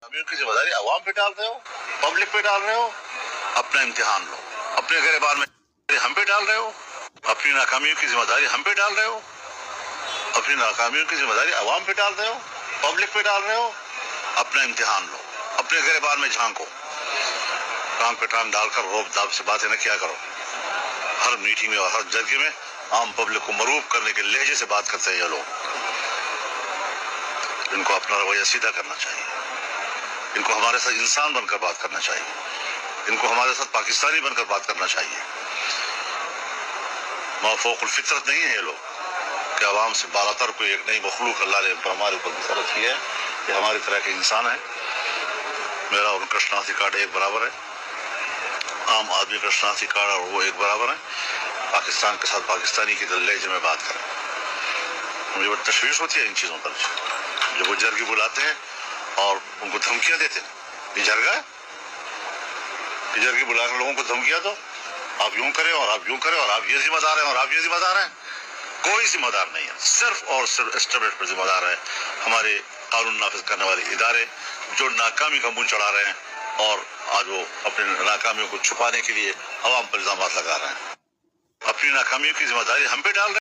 नाकामियों की जिम्मेदारी अवाम पे डाल रहे हो, पब्लिक पे डाल रहे हो। अपना इम्तिहान लो, अपने गिरबान में हम पे डाल रहे हो, अपनी नाकामियों की जिम्मेदारी हम पे डाल रहे हो, अपनी नाकामियों की जिम्मेदारी अवाम पे डाल रहे हो, पब्लिक पे डाल रहे हो। अपना इम्तिहान लो, अपने गिरबान में झांको, टांग पे टांग डालकर रोब दाब से बातें न किया करो। हर मीटिंग में और हर जगह में आम पब्लिक को मरूब करने के लहजे से बात करते हैं ये लोग। इनको अपना रवैया सीधा करना चाहिए, इनको हमारे साथ इंसान बनकर बात करना चाहिए, इनको हमारे साथ पाकिस्तानी बनकर बात करना चाहिए। मौफूकुल फितरत नहीं है ये लोग कि आवाम से बालातर कोई एक नई मखलूक अल्लाह ने हमारे ऊपर मुसल्लत की है। ये हमारी तरह के इंसान है। मेरा और उनका शनाख्ती कार्ड एक बराबर है, आम आदमी का शनाख्ती कार्ड और वो एक बराबर है। पाकिस्तान के साथ पाकिस्तानी के लहजे में बात करें। मुझे बड़ी तशवीश होती है इन चीज़ों पर, जब वो जरगी बुलाते हैं और उनको धमकियाँ देते हैं। ये जरगा है, ये जरगी बुलाकर लोगों को धमकियाँ दो, आप यूं करें और आप यूं करें और आप ये जिम्मेदार हैं और आप ये जिम्मेदार हैं। कोई जिम्मेदार नहीं है, सिर्फ और सिर्फ एस्टेब्लिश पर जिम्मेदार है हमारे कानून नाफिज करने वाले इदारे, जो नाकामी का मुंह चढ़ा रहे हैं और आज वो अपनी नाकामियों को छुपाने के लिए अवाम पर इल्जाम लगा रहे हैं। अपनी नाकामियों की जिम्मेदारी हम पे डाल रहे हैं।